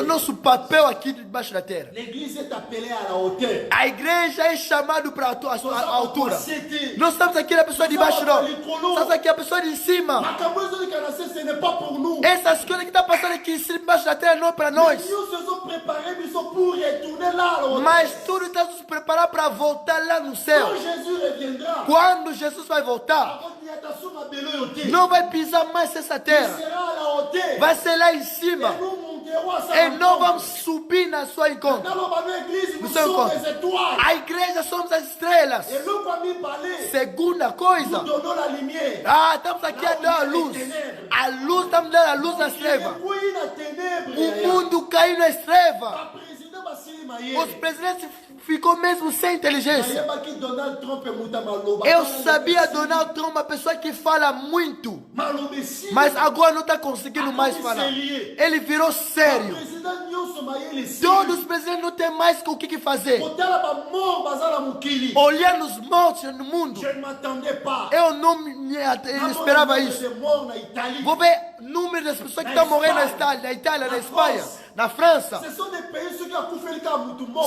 nosso papel aqui debaixo da terra. A igreja é chamada para a altura. Nós estamos aqui na pessoa de baixo, não. Estamos aqui a pessoa de cima. Essas coisas que estão passando aqui em cima, debaixo da terra, não é para nós. Mas tudo está nos preparando para voltar lá no céu. Quando Jesus vai voltar, não vai pisar mais essa terra. Vai ser lá em cima. E não vamos subir na sua encontro. No seu encontro. A igreja somos as estrelas. Segunda coisa, estamos aqui a dar a luz. A luz, estamos dando a luz das trevas. O mundo caiu nas trevas. Os presidentes ficou mesmo sem inteligência. Eu sabia Donald Trump, uma pessoa que fala muito, mas agora não está conseguindo mais falar. Ele virou sério. Todos os presidentes não têm mais o que fazer. Olhando os mortos no mundo. Je ne m'attendais pas. Eu não esperava isso. Vou ver o número das pessoas que estão morrendo na Itália, na Espanha, na França.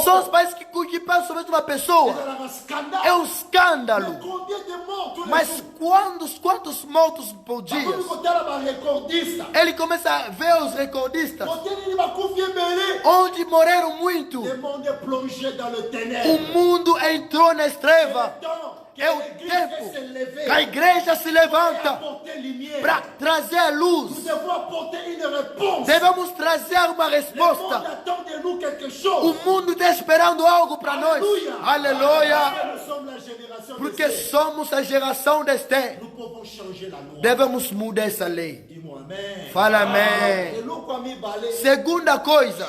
São os países que passam somente uma pessoa. É um escândalo. Mas quantos mortos por dia? Ele começa a ver os recordistas. Onde morreram muito. O mundo entrou nas trevas. É o tempo que a igreja se levanta para trazer a luz. Devemos trazer uma resposta. O mundo está esperando algo para nós. Aleluia. Porque somos a geração deste. Devemos mudar essa lei. Fala amém. Segunda coisa.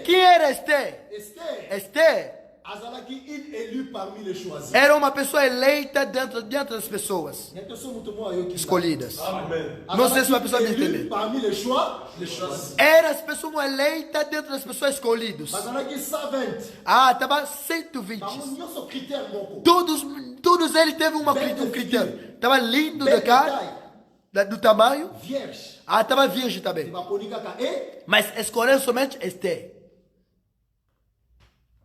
Quem era Esther? Esther era uma pessoa eleita dentro das pessoas escolhidas. Não sei se uma pessoa me entender. Era as pessoas eleitas dentro das pessoas escolhidas. Estava 120. Todos eles teve um critério. Estava lindo de cara, do tamanho. Estava virgem também. Mas escolheram somente Esther.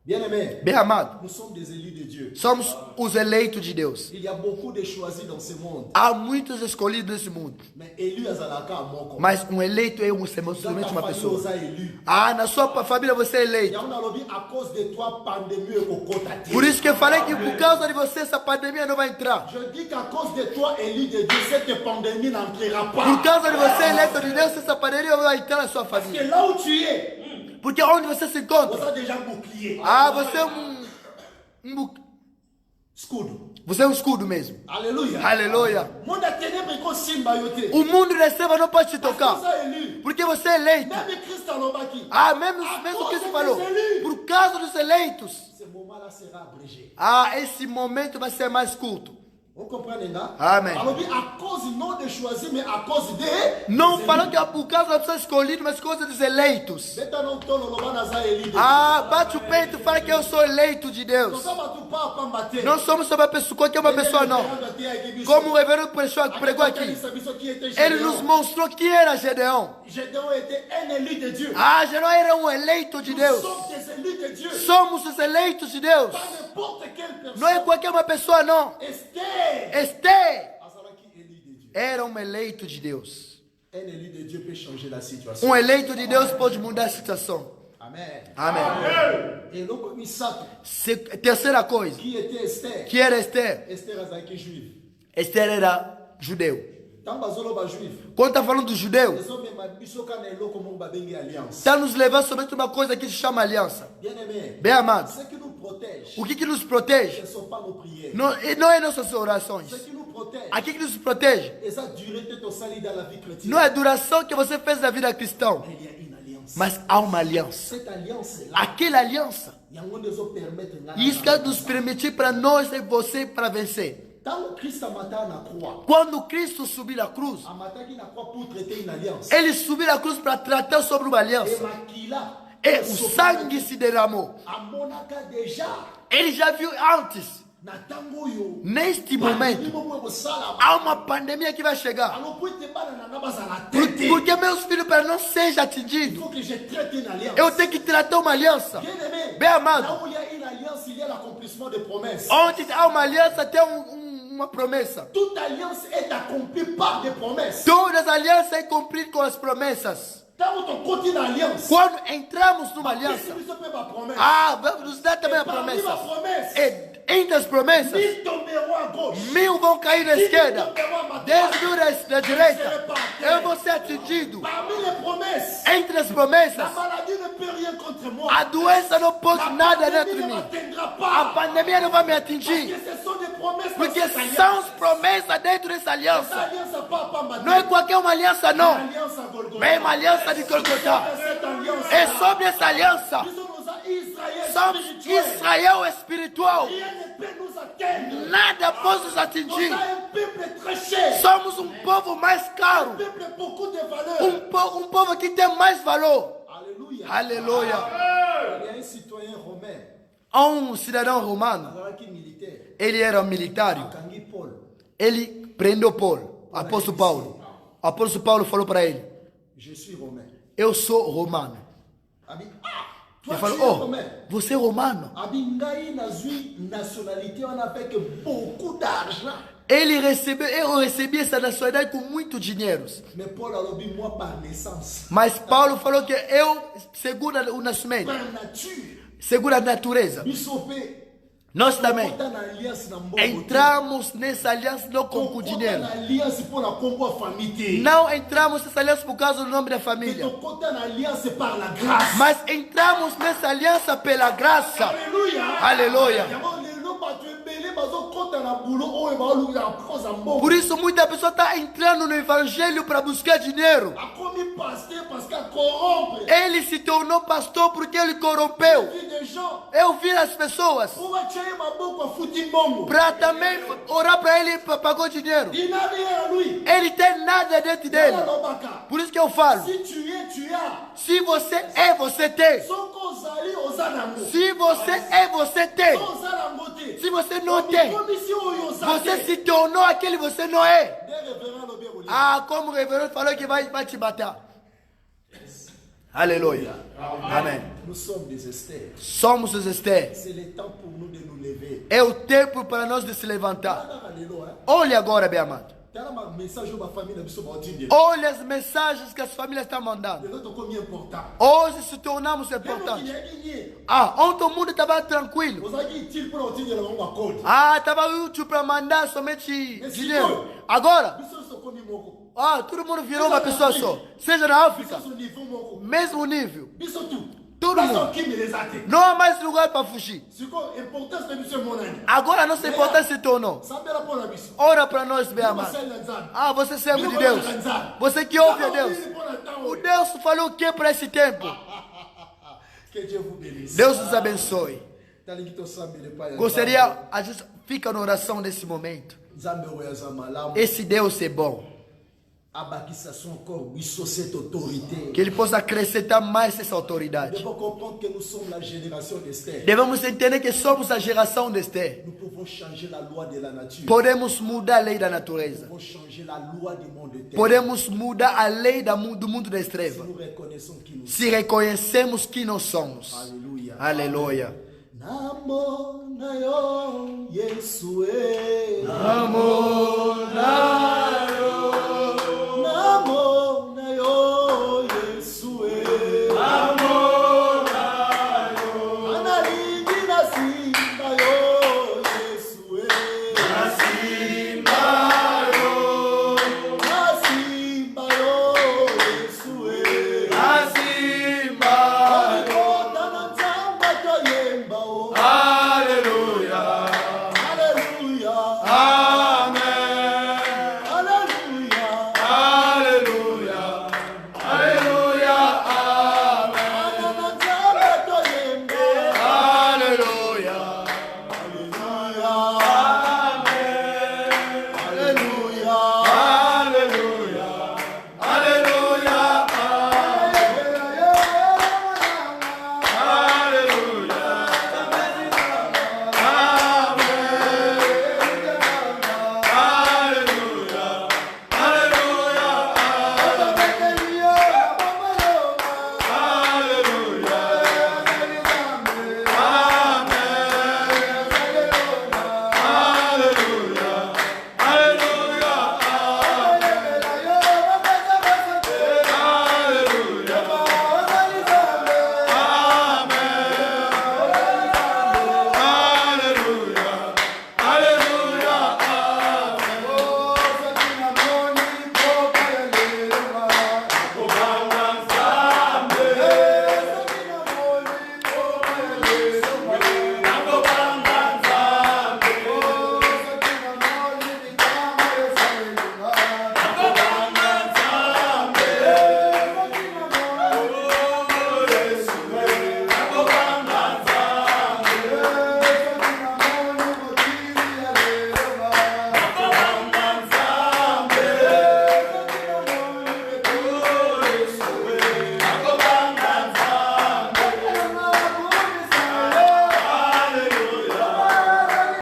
Bien-aimé, Bem amado, nous sommes des élus de Dieu. somos os eleitos de Deus. Il y a beaucoup de choisis dans ce monde. Há muitos escolhidos nesse mundo. Mais élu azalaka à mon Mas um eleito é somente uma pessoa. élu. Na sua família você é eleito. À cause de toi, pandémie et cocotati. Por isso que eu falei que por causa de você essa pandemia não vai entrar. Je dis qu'à cause de toi, élu de Dieu, cette pandémie n'entrera Por pas. causa de você eleito de Deus, essa pandemia não vai entrar na sua Parce que família. là où tu es, Porque onde você se vous encontra? avez déjà bouclier. Você é Escudo. você é um escudo mesmo. Alléluia. Aleluia. Monde a ténèbres com simba yote. O mundo das trevas não pode te Vous tocar. êtes élu. Porque você é eleito. Même Christ en Lobaki. Mesmo que você falou. Por causa dos eleitos. Ce moment-là sera abrégé. Esse momento vai ser mais curto. Vous comprenez, là? Amen. Alors, à cause non de choisir, mais à cause de. Não falando que é por causa da pessoa escolhida, mas coisa dos eleitos. Bate o peito e fala que eu sou eleito de Deus. Não somos sobre a pessoa que é uma pessoa, não. Como o reverendo pregou aqui. Ele nos mostrou quem era Gedeão. Gedeon était un élu de Dieu. Gedeão era um eleito de Deus. Nous sommes des élus de Dieu. Somos os eleitos de Deus. Pas n'importe quelle personne. Não é qualquer uma pessoa, não. Esther era um eleito de Deus. Un élu de Dieu peut changer la situation. Um eleito de Deus pode mudar a situação. Amen. Amém. Et donc, Misato, Terceira coisa. qui était Esther? Que era Esther? Esther azaki juive. Esther era judeu. Tant bazolo ba juive. Quando está falando do judeu, Les hommes ma biso kana eloko mo ba bengi alliance. está nos levando somente uma coisa que se chama aliança. Bien aimé. Bem amado, Ce qui nous protège. o que nos protege Ce ne sont pas nos prières. não é nossas orações. Ce qui nous protège. Aquilo que nos protege Et ça durée de ton salut dans la vie chrétienne. não é a duração que você fez na vida cristã, Il y a une alliance. mas há uma aliança. Cette alliance là. Aquela aliança, Il y a un des autres permettre. isso que nos permitir para nós e você para vencer. Tant Christ a maté na croix. Quando Cristo subiu na cruz, A maté qui na croix pour traiter une alliance. ele subiu na cruz para tratar sobre uma Et aliança. Maquila. E o sangue se derramou. A monaka déjà. Ele já viu antes. Na tango yo. Neste momento, há uma pandemia que vai chegar. Alors pour te battre na nabasa na tête. Porque meus filhos, para não sejam Il atingidos, faut que je traite une alliance. eu tenho que tratar uma aliança. Bien aimé. Bem amado. Là où il y a une alliance, il y a l'accomplissement des promesses. Onde há uma aliança, tem uma promessa. Toute alliance est accomplie par des promesses. Todas as alianças são cumpridas com as promessas. Tant on continue l'alliance. Quando entramos numa aliança, Qu'est-ce que ça peut ma promesse? vamos nos dar também a Parmi ma promessa. promesse. E entre as promessas, 1000 tomberont à gauche. 1000 vão cair à 10 000 esquerda, tomberont à ma 10 droite. 000 da direita. Eu vou ser atingido. Parmi les promesses. Entre as La promessas, maladie ne peut rien contre moi. a doença não pode nada La dentro de pandémie ne mim. m'atteindra A pas. pandemia não vai me Parce atingir. que ce sont des promesses dans Porque cette alliance. são as promessas dentro dessa Cette aliança. alliance n'a pas à Não é qualquer uma aliança, não. Alliance à Golgotha. É uma aliança de Golgotha. Cette alliance. É sobre essa aliança. Nous sommes à Israël Somos spirituel. Israel espiritual. Rien ne peut nous atteindre. Nada pode nos On a atingir. un peuple très cher. Somos povo mais caro. Un peuple beaucoup de valeur. Povo que tem mais valor. Alléluia. Alléluia. Il y a un citoyen romain. Um cidadão romano, Militaire. ele era um militar. Kangi Paul. Ele prendeu Paulo, apóstolo Paulo. O apóstolo Paulo falou para ele: Je suis romain. eu sou romano. Abi, Ele toi falou: tu es oh, romain. você é romano? Abi ngai nazui nationalité on avec beaucoup d'argent. Eu recebi essa nacionalidade com muito dinheiro. Mais Paul a dit moi par naissance. Mas Paulo falou que eu, segundo o nascimento, Par nature. segundo a natureza, Bisopé. nós também Dans l'alliance na mbongo. entramos nessa aliança não com o dinheiro. L'alliance pour la combo famille. Não entramos nessa aliança por causa do nome da família, L'alliance par la grâce. mas entramos nessa aliança pela graça. Alléluia. Aleluia. Por isso muita pessoa está entrando no evangelho para buscar dinheiro. Ele se tornou pastor porque ele corrompeu. Eu vi as pessoas para também orar para ele para pagar dinheiro. Ele tem nada dentro dele. Por isso que eu falo: se você é, você tem. Se você é, você tem. Se você não tem, você se tornou aquele que você não é. Ah, como o reverendo falou que vai te bater. Aleluia. Amém. Somos os Esther. É o tempo para nós de se levantar. Olha agora, bem amado. Olha as mensagens que as famílias estão mandando. Hoje se tornamos importantes. Ah, ontem o mundo estava tranquilo. Ah, estava útil para mandar somente dinheiro. Agora, ah, todo mundo virou uma pessoa só. Seja na África, mesmo nível. Todo mundo. Não há mais lugar para fugir. Agora a nossa importância se tornou. Ora para nós, bem amado. Ah, você serve de Deus. Você que ouve a Deus. O Deus falou o que para esse tempo? Deus nos abençoe. Gostaria, a gente fica na oração nesse momento. Esse Deus é bom. Que ele possa acrescentar mais essa autoridade. Devemos entender que somos a geração de Esther. Podemos mudar a lei da natureza. Podemos mudar a lei do mundo das trevas. Se reconhecemos que nós somos. Aleluia. Amor.